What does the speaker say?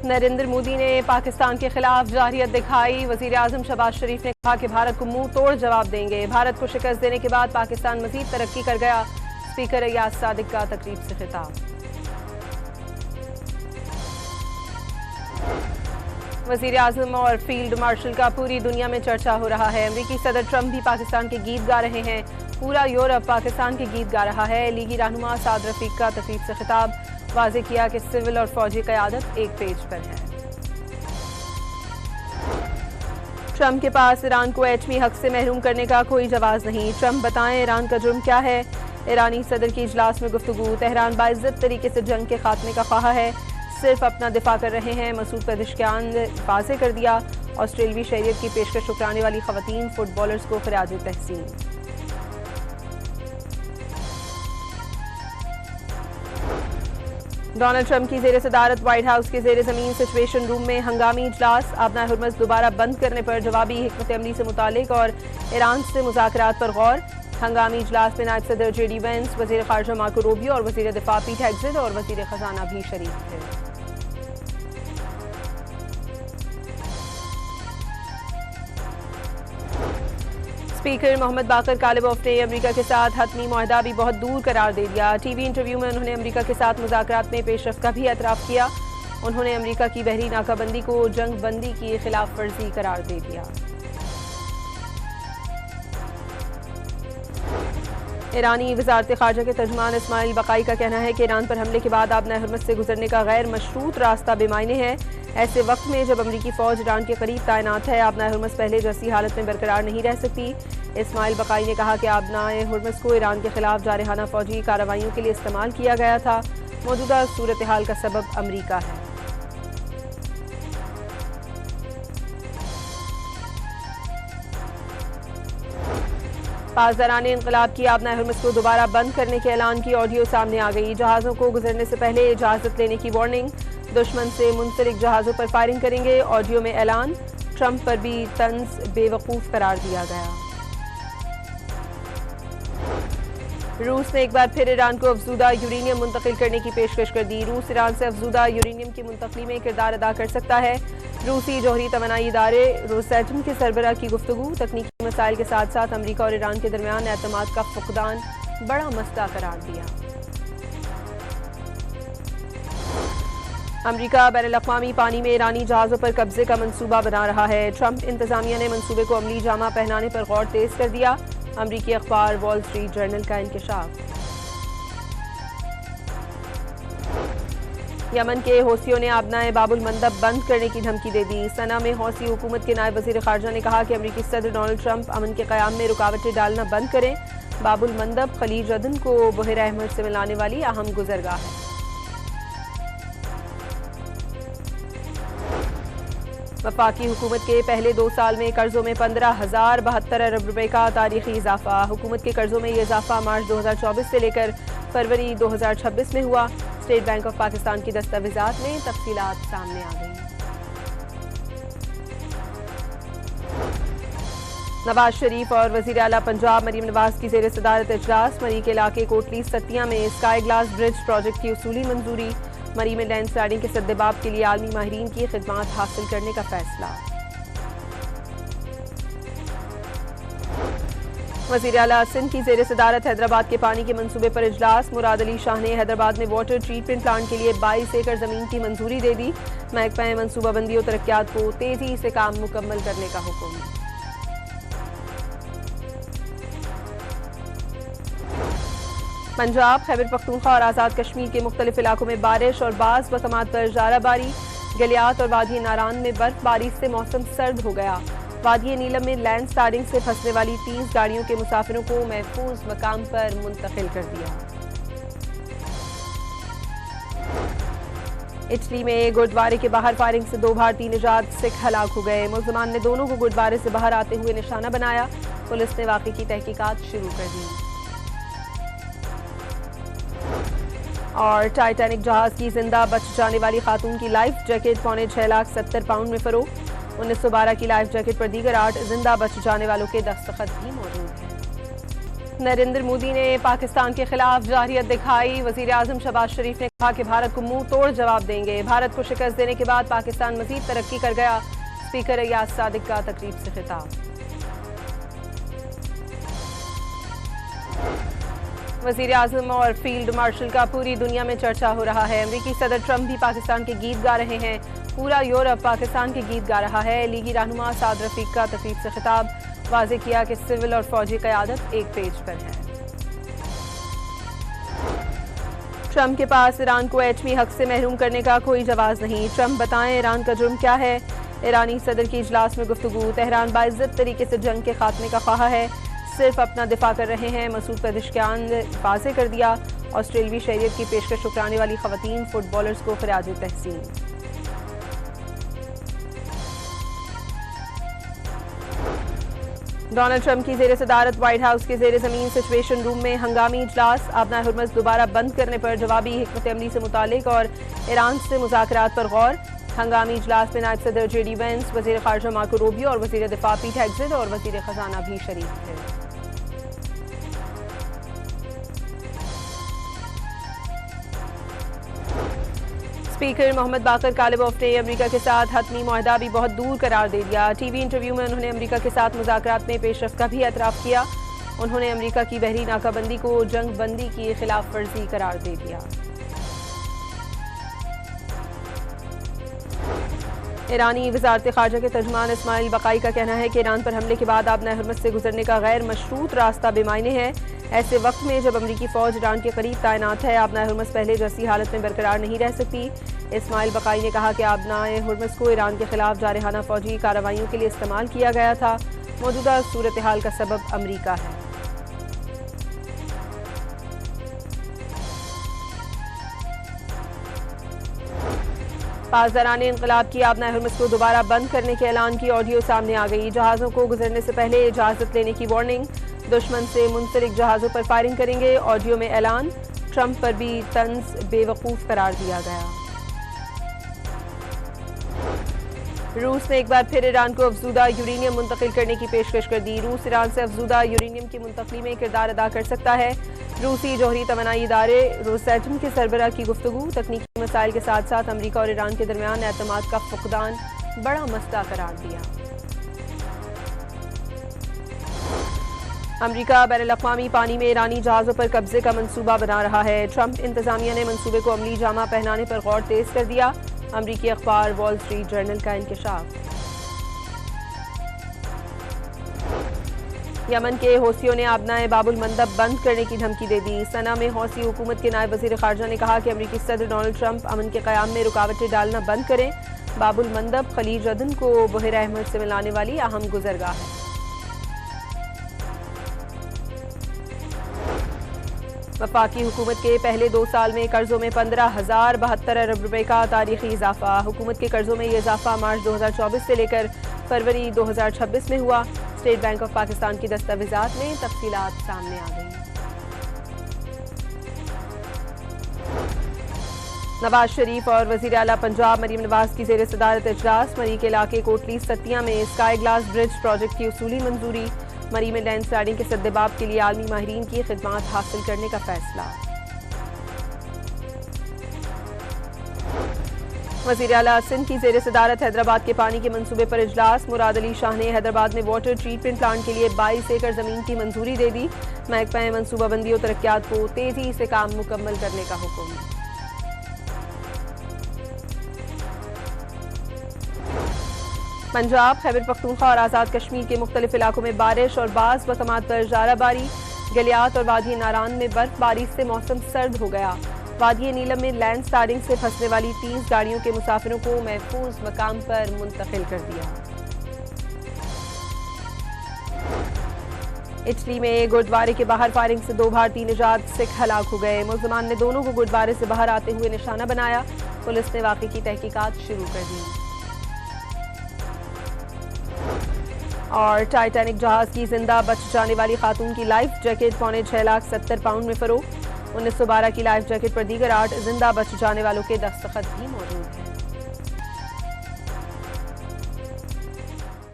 नरेंद्र मोदी ने पाकिस्तान के खिलाफ जारहियत दिखाई। वजीर आजम शहबाज शरीफ ने कहा कि भारत को मुंह तोड़ जवाब देंगे। भारत को शिकस्त देने के बाद पाकिस्तान मजीद तरक्की कर गया। स्पीकर अयाज सादिक का तकरीब से खिताब। वजीर आजम और फील्ड मार्शल का पूरी दुनिया में चर्चा हो रहा है। अमरीकी सदर ट्रंप भी पाकिस्तान के गीत गा रहे हैं। पूरा यूरोप पाकिस्तान के गीत गा रहा है। लीगी रहनुमा साद रफीक का तकरीब से खिताब। वाज़ेह किया कि सिविल और फौजी क़यादत एक पेज पर है। ट्रंप के पास ईरान को एटमी हक से महरूम करने का कोई जवाब नहीं। ट्रंप बताएं ईरान का जुर्म क्या है। ईरानी सदर की इजलास में गुफ्तगू। तेहरान बाइज्जत तरीके से जंग के खात्मे का ख्वाह है, सिर्फ अपना दिफा कर रहे हैं। मसूद पेज़ेश्कियान ने वाज़ेह कर दिया। ऑस्ट्रेलवी शहरियत की पेशकश ठुकराने वाली ख़वातीन फुटबॉलर्स को ख़िराज तहसीन। डोनाल्ड ट्रंप की ज़ेर सदारत व्हाइट हाउस के ज़ेर ज़मीन सिचुएशन रूम में हंगामी इजलास। आबना हुर्मज़ दोबारा बंद करने पर जवाबी हिकमत अमली से मुतालिक और ईरान से मुज़ाकरात पर गौर। हंगामी इजलास में नायब सदर जेडी वेंस, वज़ीर ख़ारजा मार्को रूबियो और वज़ीर दिफा पीट हेग्सेट और वज़ीर ख़जाना भी शरीक थे। स्पीकर मोहम्मद बाकर कालिबोफ ने अमेरिका के साथ हतमी मुआहदा भी बहुत दूर करार दे दिया। टीवी इंटरव्यू में उन्होंने अमेरिका के साथ मुज़ाकरात में पेशरफ्त का भी एतराफ़ किया। उन्होंने अमेरिका की बहरी नाकाबंदी को जंग बंदी की खिलाफ वर्जी करार दे दिया। ईरानी वज़ारत ख़ारजा के तर्जुमान इस्माइल बक़ाई का कहना है कि ईरान पर हमले के बाद आबना हुर्मज़ से गुजरने का गैर मशरूत रास्ता बेमायने है। ऐसे वक्त में जब अमरीकी फ़ौज ईरान के करीब तैनात है, आबना हुर्मज़ पहले जैसी हालत में बरकरार नहीं रह सकती। इस्माइल बक़ाई ने कहा कि आबना हुर्मज़ को ईरान के खिलाफ जारहाना फ़ौजी कार्रवाइयों के लिए इस्तेमाल किया गया था। मौजूदा सूरत हाल का सबब अमरीका है। पासदारान इनकलाब की आबना हुर्मज़ को दोबारा बंद करने के ऐलान की ऑडियो सामने आ गई। जहाज़ों को गुजरने से पहले इजाज़त लेने की वार्निंग। दुश्मन से मुंसलिक जहाज़ों पर फायरिंग करेंगे। ऑडियो में ऐलान। ट्रंप पर भी तंज बेवकूफ़ करार दिया गया। रूस ने एक बार फिर ईरान को अफजूदा यूरेनियम मुंतकिल करने की पेशकश कर दी। रूस ईरान से अफजूदा यूरेनियम की मुंतकली में किरदार अदा कर सकता है। रूसी जौहरी तवानाई इदारे रोसैटम के सरबराह की गुफ्तगू। तकनीकी मसाइल के साथ साथ अमरीका और ईरान के दरमियान एतमाद का फुकदान बड़ा मसला करार दिया। अमरीका बैनुल-अक़वामी पानी में ईरानी जहाज़ों पर कब्जे का मंसूबा बना रहा है। ट्रंप इंतजामिया ने मंसूबे को अमली जामा पहनाने पर गौर तेज कर दिया। अमरीकी अखबार वॉल स्ट्रीट जर्नल का इंकशाफ। यमन के हौसियों ने आबनाए बाबुल मंदब बंद करने की धमकी दे दी। सना में हौसी हुकूमत के नायब वज़ीर ख़ारजा ने कहा कि अमरीकी सदर डोनाल्ड ट्रंप अमन के क़याम में रुकावटें डालना बंद करें। बाबुल मंदब खलीज अदन को बहर अहमर से मिलाने वाली अहम गुज़रगाह है। वफाकी हुकूमत के पहले 2 साल में कर्जों में 15,072 अरब रुपए का तारीखी इजाफा। हुकूमत के कर्जों में ये इजाफा मार्च 2024 से लेकर फरवरी 2026 में हुआ। स्टेट बैंक ऑफ पाकिस्तान की दस्तावेजात में तफसीलात सामने आ गई। नवाज शरीफ और वजीर आला पंजाब मरीम नवाज की ज़ेर सदारत इजलास। मरी के इलाके कोटली सतिया में स्काई ग्लास ब्रिज प्रोजेक्ट की उसूली मंजूरी। मरी में लैंड स्लाइडिंग के सद्देबाब के लिए आलमी माहिरीन की खिदमात हासिल करने का फैसला। वज़ीर आला सिंध की ज़ेर सदारत हैदराबाद के पानी के मंसूबे पर इजलास। मुराद अली शाह ने हैदराबाद में वाटर ट्रीटमेंट प्लांट के लिए 22 एकड़ ज़मीन की मंजूरी दे दी। महकमा मनसूबाबंदी और तरक्यात को तेजी से काम मुकम्मल करने का हुक्म। पंजाब, खैबर पख्तूनख्वा और आज़ाद कश्मीर के मुख्तलिफ इलाकों में बारिश और बाज़ मकामात पर ज़ाराबारी। गलियात और वादी नारान में बर्फबारी से मौसम सर्द हो गया। वादी नीलम में लैंड स्लाइडिंग से फंसने वाली 30 गाड़ियों के मुसाफिरों को महफूज मकाम पर मुंतकिल कर दिया। इटली में गुरुद्वारे के बाहर फायरिंग से 2 भारतीय निजात सिख हलाक हो गए। मुल्ज़िमान ने दोनों को गुरुद्वारे से बाहर आते हुए निशाना बनाया। पुलिस ने वाक़े की तहकीकात शुरू कर दी। और टाइटैनिक जहाज की जिंदा बच जाने वाली खातून की लाइफ जैकेट 6.70 पाउंड में फरोख्त। 1912 की लाइफ जैकेट पर दीगर 8 जिंदा बच जाने वालों के दस्तखत भी मौजूद हैं। नरेंद्र मोदी ने पाकिस्तान के खिलाफ जारहियत दिखाई। वजीर आजम शहबाज शरीफ ने कहा कि भारत को मुंह तोड़ जवाब देंगे। भारत को शिकस्त देने के बाद पाकिस्तान मजीद तरक्की कर गया। स्पीकर अयाज सादिक का तकरीब से खिताब। वजीर आजम और फील्ड मार्शल का पूरी दुनिया में चर्चा हो रहा है। अमरीकी सदर ट्रंप भी पाकिस्तान के गीत गा रहे हैं। पूरा यूरोप पाकिस्तान के गीत गा रहा है। लीगी रहनुमा साद रफीक का तकरीब से खिताब। वाज़े किया कि सिविल और फौजी क़यादत एक पेज पर है। ट्रंप के पास ईरान को एटमी हक से महरूम करने का कोई जवाब नहीं। ट्रंप बताएं ईरान का जुर्म क्या है। ईरानी सदर की इजलास में गुफ्तगू। तेहरान बाइज्जत तरीके से जंग के खात्मे का ख्वाह है, सिर्फ अपना दिफा कर रहे हैं। मसूद पेज़ेश्कियान ने वाज़े कर दिया। ऑस्ट्रेलवी शहरियत की पेशकश ठुकराने वाली खवातीन फुटबॉलर्स को खिराज तहसीन। डोनाल्ड ट्रंप की जेर सदारत व्हाइट हाउस के जेर जमीन सिचुएशन रूम में हंगामी इजलास। आबना हुर्मुज़ दोबारा बंद करने पर जवाबी हिकमत अमली से मुतालिक और ईरान से मुज़ाकरात पर गौर। हंगामी इजलास में नायब सदर जेडी वेंस, वज़ीर ख़ारजा मार्को रूबियो और वज़ीर दिफा पीट हेग्सेट और वज़ीर ख़जाना भी शरीक थे। स्पीकर मोहम्मद बाकर कालिबोफ ने अमेरिका के साथ हतमी मुआहदा भी बहुत दूर करार दे दिया। टीवी इंटरव्यू में उन्होंने अमेरिका के साथ मुज़ाकरात में पेशरफ्त का भी एतराफ़ किया। उन्होंने अमेरिका की बहरी नाकाबंदी को जंग बंदी की खिलाफ वर्जी करार दे दिया। ईरानी वज़ारत ख़ारजा के तर्जुमान इस्माइल बकाई का कहना है कि ईरान पर हमले के बाद आबना हुर्मुज़ से गुजरने का गैर मशरूत रास्ता बेमायने है। ऐसे वक्त में जब अमरीकी फ़ौज ईरान के करीब तैनात है, आबना हुर्मुज़ पहले जैसी हालत में बरकरार नहीं रह सकती। इस्माइल बकाई ने कहा कि आबना हुर्मुज़ को ईरान के खिलाफ जारहाना फ़ौजी कार्रवाइयों के लिए इस्तेमाल किया गया था। मौजूदा सूरत हाल का सबब अमरीका है। पासदारान इनकलाब की आबना हुर्मुज़ को दोबारा बंद करने के ऐलान की ऑडियो सामने आ गई। जहाज़ों को गुजरने से पहले इजाज़त लेने की वार्निंग। दुश्मन से मुंसलिक जहाज़ों पर फायरिंग करेंगे। ऑडियो में ऐलान। ट्रंप पर भी तंज बेवकूफ़ करार दिया गया। रूस ने एक बार फिर ईरान को अफजूदा यूरेनियम मुंतकिल करने की पेशकश कर दी। रूस ईरान से अफजूदा यूरेनियम की मुंतकली में किरदार अदा कर सकता है। रूसी जौहरी तवानाई इदारे रोसैटम के सरबराह की गुफ्तगू। तकनीकी मसाइल के साथ साथ अमरीका और ईरान के दरमियान एतमाद का फुकदान बड़ा मसला करार दिया। अमरीका बैनुल-अक़वामी पानी में ईरानी जहाज़ों पर कब्जे का मंसूबा बना रहा है। ट्रंप इंतजामिया ने मंसूबे को अमली जामा पहनाने पर गौर तेज कर दिया। अमरीकी अखबार वॉल स्ट्रीट जर्नल का इंकशाफ। यमन के हौसियों ने आबनाए बाबुल मंदब बंद करने की धमकी दे दी। सना में हौसी हुकूमत के नायब वज़ीर ख़ारजा ने कहा कि अमरीकी सदर डोनाल्ड ट्रंप अमन के क़याम में रुकावटें डालना बंद करें। बाबुल मंदब खलीज अदन को बहर अहमर से मिलाने वाली अहम गुज़रगाह है। वफाकी हुकूमत के पहले 2 साल में कर्जों में 15,072 अरब रुपए का तारीखी इजाफा। हुकूमत के कर्जों में ये इजाफा मार्च 2024 से लेकर फरवरी 2026 में हुआ। स्टेट बैंक ऑफ पाकिस्तान की दस्तावेजात में तफसीलात सामने आ गई। नवाज शरीफ और वजीर आला पंजाब मरीम नवाज की जेर सदारत इजलास। मरी के इलाके कोटली सत्तियां में स्काई ग्लास ब्रिज प्रोजेक्ट की उसूली मंजूरी। मरी में लैंड स्लाइडिंग के सद्देबाब के लिए आलमी माहिरीन की खिदमात हासिल करने का फैसला। वज़ीर आला सिंध की जेर सदारत हैदराबाद के पानी के मंसूबे पर इजलास। मुराद अली शाह ने हैदराबाद में वाटर ट्रीटमेंट प्लांट के लिए 22 एकड़ जमीन की मंजूरी दे दी। महकमा मंसूबाबंदी और तरक्यात को तेजी से काम मुकम्मल करने का हुक्म। पंजाब, खैबर पख्तूनख्वा और आज़ाद कश्मीर के मुख्तलिफ इलाकों में बारिश और बाज़ मकामात पर ज़ाराबारी। गलियात और वादी नारान में बर्फबारी से मौसम सर्द हो गया। वादी नीलम में लैंड स्लाइडिंग से फंसने वाली 30 गाड़ियों के मुसाफिरों को महफूज मकाम पर मुंतकिल कर दिया। इटली में गुरुद्वारे के बाहर फायरिंग से 2 भारतीय निजात सिख हलाक हो गए। मुल्ज़िमान ने दोनों को गुरुद्वारे से बाहर आते हुए निशाना बनाया। पुलिस ने वाक़े की तहकीकात शुरू कर दी। और टाइटैनिक जहाज की जिंदा बच जाने वाली खातून की लाइफ जैकेट 6.70 पाउंड में फरोख्त। 1912 की लाइफ जैकेट पर दीगर 8 जिंदा बच जाने वालों के दस्तखत भी मौजूद।